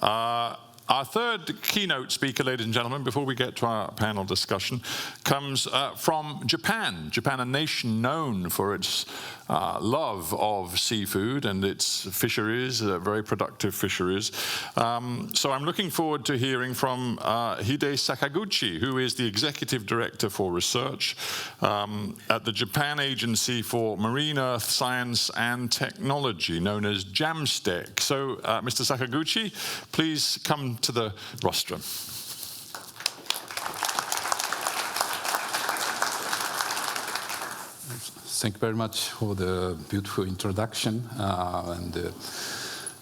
Our third keynote speaker, ladies and gentlemen, before we get to our panel discussion, comes from Japan. Japan, a nation known for its love of seafood and its fisheries, very productive fisheries. So I'm looking forward to hearing from Hide Sakaguchi, who is the Executive Director for Research at the Japan Agency for Marine Earth Science and Technology, known as JAMSTEC. So, Mr. Sakaguchi, please come to the rostrum. Thank you very much for the beautiful introduction and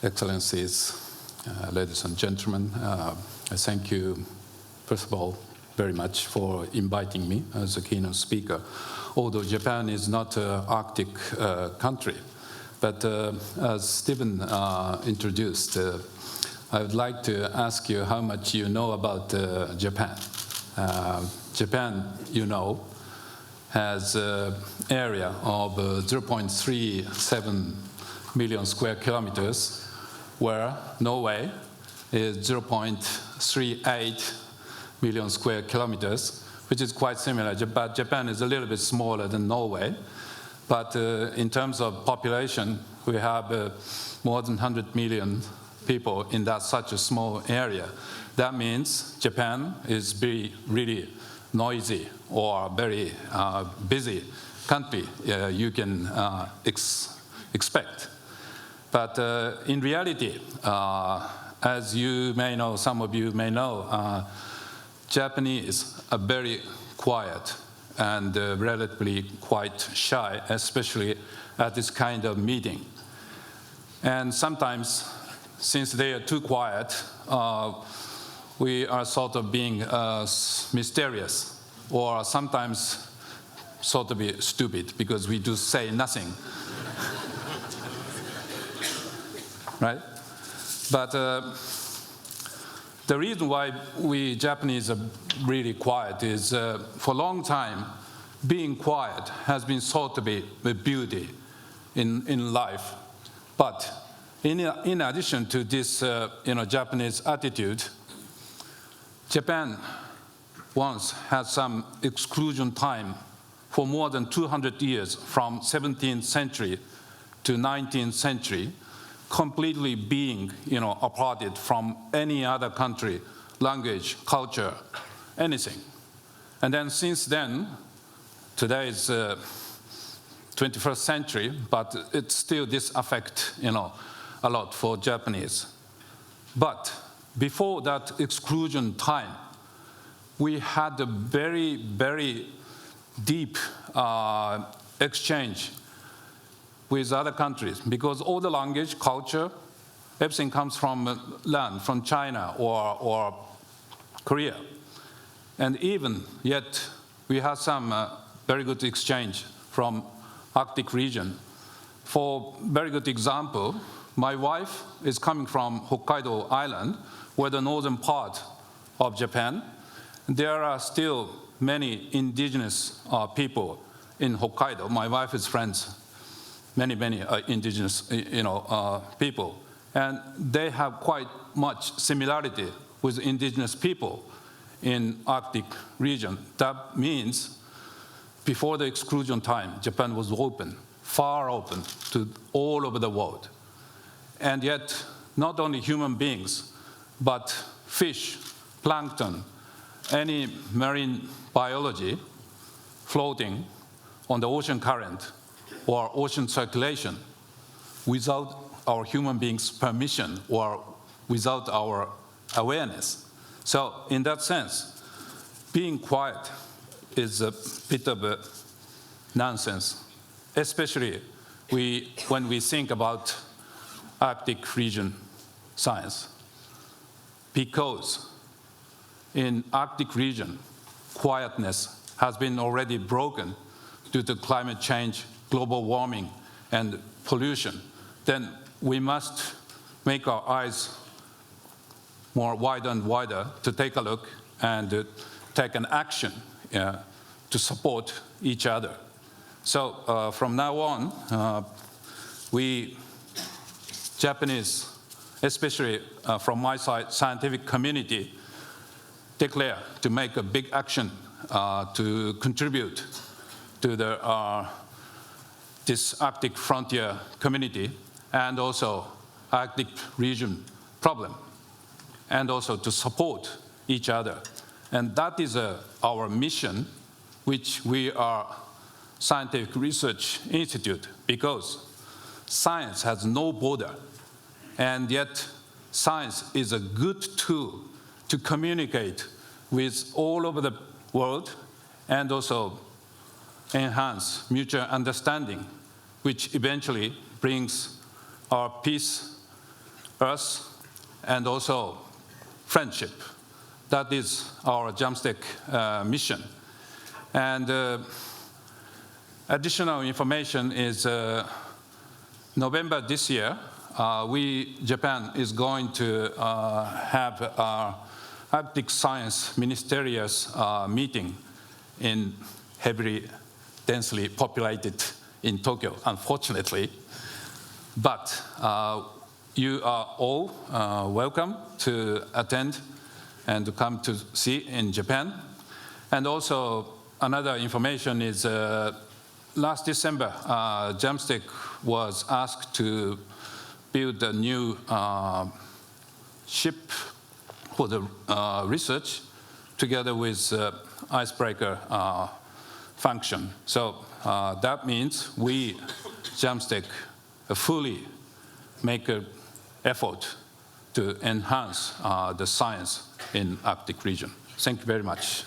excellencies, ladies and gentlemen. I thank you, first of all, very much for inviting me as a keynote speaker. Although Japan is not an Arctic country, but as Stephen introduced, I would like to ask you how much you know about Japan. Japan, you know, has an area of 0.37 million square kilometers, where Norway is 0.38 million square kilometers, which is quite similar, but Japan is a little bit smaller than Norway. But in terms of population, we have more than 100 million people in that such a small area. That means Japan is really noisy or very busy country you can expect. But in reality, as you may know, some of you may know, Japanese are very quiet and relatively quite shy, especially at this kind of meeting. And sometimes, since they are too quiet, we are sort of being mysterious, or sometimes sort of be stupid because we do say nothing. Right? But the reason why we Japanese are really quiet is for a long time, being quiet has been thought to be a beauty in life. But in addition to this Japanese attitude, Japan once had some exclusion time for more than 200 years, from 17th century to 19th century, completely being aparted from any other country, language, culture, anything. And then since then, today is 21st century, but it's still this affect a lot for Japanese. But before that exclusion time, we had a very, very deep exchange with other countries, because all the language, culture, everything comes from land, from China or Korea. And even yet, we have some very good exchange from Arctic region. For very good example, my wife is coming from Hokkaido Island, where the northern part of Japan. There are still many indigenous people in Hokkaido. My wife is friends, many indigenous people. And they have quite much similarity with indigenous people in Arctic region. That means before the exclusion time, Japan was open, far open to all over the world. And yet, not only human beings, but fish, plankton, any marine biology floating on the ocean current or ocean circulation without our human beings' permission or without our awareness. So in that sense, being quiet is a bit of a nonsense, especially when we think about Arctic region science. Because in Arctic region, quietness has been already broken due to climate change, global warming, and pollution. Then we must make our eyes more wider and wider to take a look and take an action to support each other. So from now on, we Japanese especially from my side, scientific community, declare to make a big action to contribute to this Arctic frontier community and also Arctic region problem, and also to support each other. And that is our mission, which we are Scientific Research Institute, because science has no border, and yet science is a good tool to communicate with all over the world and also enhance mutual understanding, which eventually brings our peace, Earth, and also friendship. That is our JAMSTEC mission. And additional information is November this year, Japan is going to have our Arctic Science Ministerials meeting in heavily, densely populated in Tokyo, unfortunately. But you are all welcome to attend and to come to see in Japan. And also another information is last December, JAMSTEC was asked to build a new ship for the research together with icebreaker function. So that means we, JAMSTEC, fully make an effort to enhance the science in Arctic region. Thank you very much.